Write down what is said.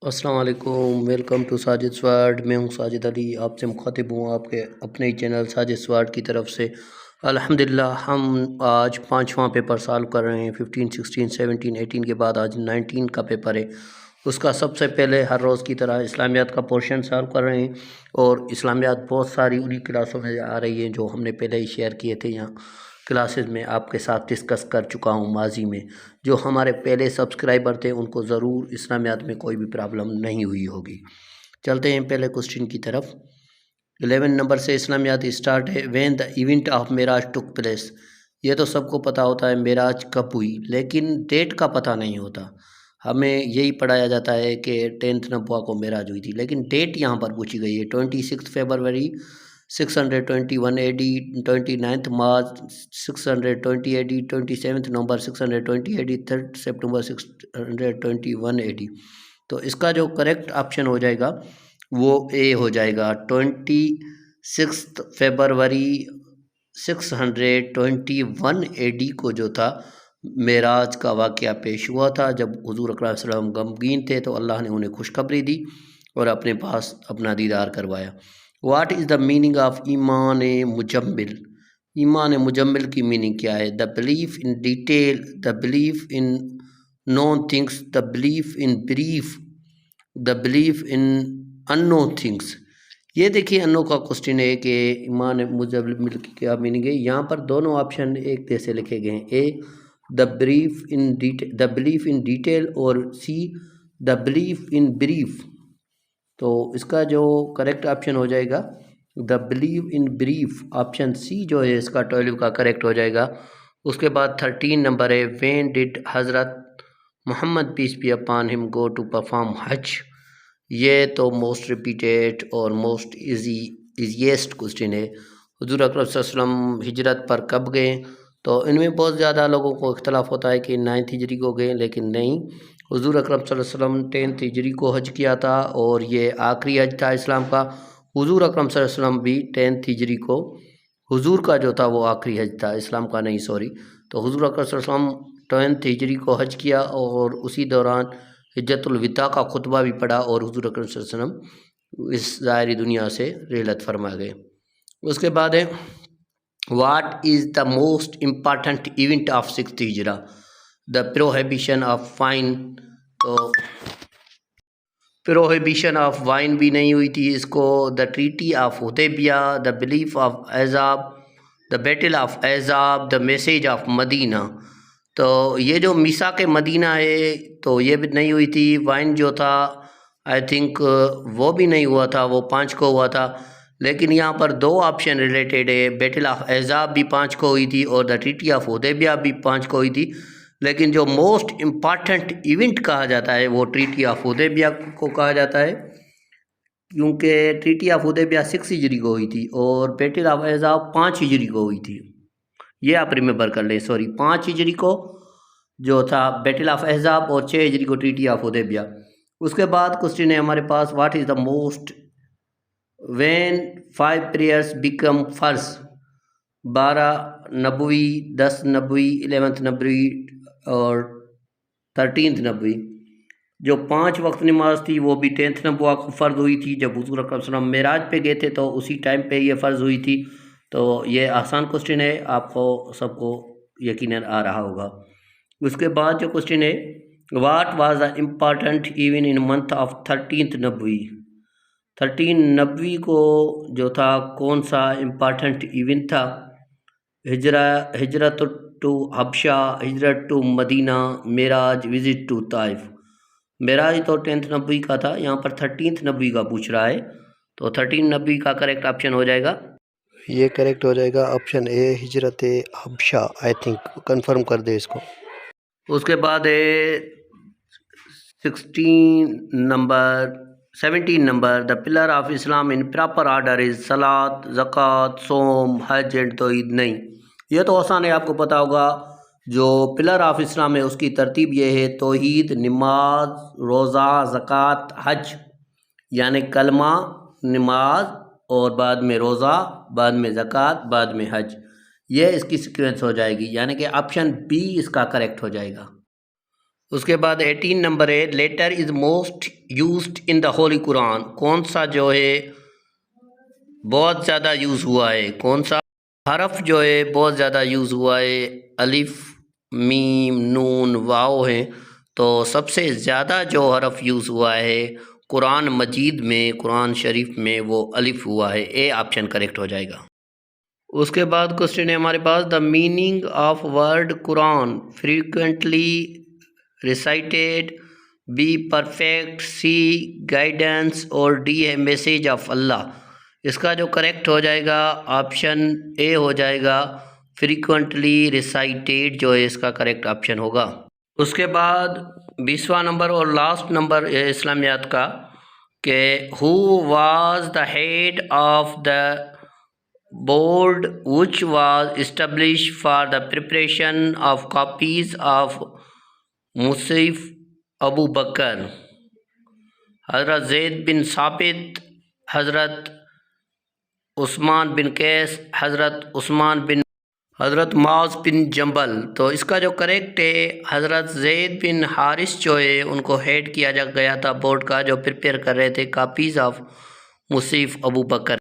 السلام علیکم، welcome to Sajid سواڈ۔ میں ہوں ساجد علی، آپ سے مخاطب ہوں آپ کے اپنے ہی چینل ساجد سواڈ کی طرف سے۔ الحمدللہ ہم آج 5واں پیپر سالو کر رہے ہیں۔ 15 16 17 18 کے بعد آج 19 کا پیپر ہے۔ اس کا سب سے پہلے ہر روز کی طرح اسلامیات کا پورشن سالو کر رہے ہیں، اور اسلامیات بہت ساری انہی کلاسوں میں آ رہی ہیں جو ہم نے پہلے ہی شیئر کیے تھے یہاں کلاسز میں، آپ کے ساتھ ڈسکس کر چکا ہوں ماضی میں۔ جو ہمارے پہلے سبسکرائبر تھے ان کو ضرور اسلامیات میں کوئی بھی پرابلم نہیں ہوئی ہوگی۔ چلتے ہیں پہلے کوسچن کی طرف۔ 11 نمبر سے اسلامیات اسٹارٹ ہے۔ When the event of Meraj took place, یہ تو سب کو پتہ ہوتا ہے معراج کب ہوئی، لیکن ڈیٹ کا پتہ نہیں ہوتا۔ ہمیں یہی پڑھایا جاتا ہے کہ 10 نومبر کو معراج ہوئی تھی، لیکن ڈیٹ یہاں پر پوچھی گئی ہے۔ 26 فیبروری 621 AD، 29 مارچ 620 AD، 27 نومبر 620 AD، 3 سپٹمبر 621 AD۔ تو اس کا جو کریکٹ آپشن ہو جائے گا وہ اے ہو جائے گا۔ 26 فیبروری 621 AD کو جو تھا معراج کا واقعہ پیش ہوا تھا، جب حضور اکرم صلی اللہ علیہ وسلم غمگین تھے تو اللہ نے انہیں خوشخبری دی اور اپنے پاس اپنا دیدار کروایا۔ What is the meaning of ایمان مجمل؟ ایمان مجمل کی میننگ کیا ہے؟ The belief in detail, the belief in known things, the belief in brief, the belief in in known things. یہ دیکھیے انو کا کوسچن ہے کہ ایمان مجمل کی کیا میننگ ہے۔ یہاں پر دونوں آپشن ایک جیسے لکھے گئے ہیں، A the belief in detail, the belief in detail, اور C the belief in brief. تو اس کا جو کریکٹ آپشن ہو جائے گا the believe in brief, option C جو ہے اس کا 12 کا کریکٹ ہو جائے گا۔ اس کے بعد 13 نمبر ہے۔ وین ڈڈ حضرت محمد پیس بی اپان ہم گو ٹو پرفارم حج؟ یہ تو موسٹ ریپیٹیڈ اور موسٹ ایزیسٹ کوسچن ہے۔ حضور اکرم صلی اللہ علیہ وسلم ہجرت پر کب گئے؟ تو ان میں بہت زیادہ لوگوں کو اختلاف ہوتا ہے کہ 9 ہجری کو گئے، لیکن نہیں، حضور اکرم صلی اللہ علیہ وسلم 10 ہجری کو حج کیا تھا، اور یہ آخری حج تھا اسلام کا۔ حضور اکرم صلی اللہ علیہ وسلم بھی 10 ہجری کو، حضور کا جو تھا وہ آخری حج تھا، اسلام کا نہیں، سوری۔ تو حضور اکرم صلی اللہ علیہ وسلم 10 ہجری کو حج کیا، اور اسی دوران حجۃ الوداع کا خطبہ بھی پڑھا، اور حضور اکرم صلی اللہ علیہ وسلم اس ظاہری دنیا سے رحلت فرما گئے۔ اس کے بعد ہے what is the most important event of 6th ہجرا؟ The prohibition of wine. تو پروہیبیشن آف وائن بھی نہیں ہوئی تھی اس کو۔ The treaty of Hudaybiyyah, the belief of Ahzab, the battle of Ahzab, the message of مدینہ۔ تو یہ جو میثاق مدینہ ہے تو یہ بھی نہیں ہوئی تھی۔ وائن جو تھا آئی تھنک وہ بھی نہیں ہوا تھا، وہ 5 کو ہوا تھا، لیکن یہاں پر 2 آپشن ریلیٹڈ ہے۔ بیٹل آف احزاب بھی 5 کو ہوئی تھی، اور دا ٹریٹی آف حدیبیہ بھی 5 کو ہوئی تھی، لیکن جو موسٹ امپارٹنٹ ایونٹ کہا جاتا ہے وہ ٹریٹی آف حدیبیہ کو کہا جاتا ہے، کیونکہ ٹریٹی آف حدیبیہ 6 ہجری کو ہوئی تھی، اور بیٹل آف احزاب 5 ہجری کو ہوئی تھی۔ یہ آپ ریممبر کر لیں، سوری، 5 ہجری کو جو تھا بیٹل آف احزاب، اور 6 ہجری کو ٹریٹی آف حدیبیہ۔ اس کے بعد کوسچن ہے ہمارے پاس what is the most when 5 prayers become فرض؟ 12 نبوی، 10 نبوی، 11 نبوی اور 13 نبوی۔ جو 5 وقت نماز تھی وہ بھی 10 نبوہ کو فرض ہوئی تھی، جب حضور اکرم صلی اللہ علیہ وسلم معراج پہ گئے تھے تو اسی ٹائم پہ یہ فرض ہوئی تھی۔ تو یہ آسان کوسچن ہے، آپ کو سب کو یقیناً آ رہا ہوگا۔ اس کے بعد جو کوسچن ہے what was the important even in month of 13 نبوی؟ 13 نبوی کو جو تھا کون سا امپارٹنٹ ایونٹ تھا؟ ہجرت ٹو حبشہ، ہجرت ٹو مدینہ، معراج، وزٹ ٹو طائف۔ معراج تو 10 نبوی کا تھا، یہاں پر 13 نبوی کا پوچھ رہا ہے، تو 13 نبوی کا کریکٹ آپشن ہو جائے گا، یہ کریکٹ ہو جائے گا آپشن اے ہجرت حبشہ۔ آئی تھنک کنفرم کر دے اس کو۔ اس کے بعد ہے 17 number the pillar of Islam in proper order is صلاۃ، زکوٰۃ، صوم، حج اینڈ توحید۔ نہیں، یہ تو آسان ہے، آپ کو پتہ ہوگا۔ جو پلر آف اسلام ہے اس کی ترتیب یہ ہے: توحید، نماز، روزہ، زکوٰۃ، حج، یعنی کلمہ، نماز، اور بعد میں روزہ، بعد میں زکوٰۃ، بعد میں حج۔ یہ اس کی سیکوینس ہو جائے گی، یعنی کہ آپشن بی اس کا کریکٹ ہو جائے گا۔ اس کے بعد 18 نمبر ہے letter is most used in the holy Quran, کون سا جو ہے بہت زیادہ یوز ہوا ہے، کون سا حرف جو ہے بہت زیادہ یوز ہوا ہے؟ الف، میم، نون، واو ہیں، تو سب سے زیادہ جو حرف یوز ہوا ہے قرآن مجید میں، قرآن شریف میں، وہ الف ہوا ہے، اے آپشن کریکٹ ہو جائے گا۔ اس کے بعد کوسچن ہے ہمارے پاس the meaning of word Quran frequently recited, B perfect, C guidance اور ڈی ہے میسیج آف اللہ۔ اس کا جو کریکٹ ہو جائے گا آپشن اے ہو جائے گا، فریکوینٹلی ریسائٹیڈ جو ہے اس کا کریکٹ آپشن ہوگا۔ اس کے بعد 20واں نمبر اور لاسٹ نمبر ہے اسلامیات کا کہ who was the head of the board which was establish for the preparation of copies of مصحف ابو بکر؟ حضرت زید بن ثابت، حضرت عثمان بن قیس، حضرت معاذ بن جبل۔ تو اس کا جو کریکٹ ہے حضرت زید بن حارث جو ہے ان کو ہیڈ کیا گیا تھا بورڈ کا، جو پریپیئر کر رہے تھے کاپیز آف مصحف ابو بکر۔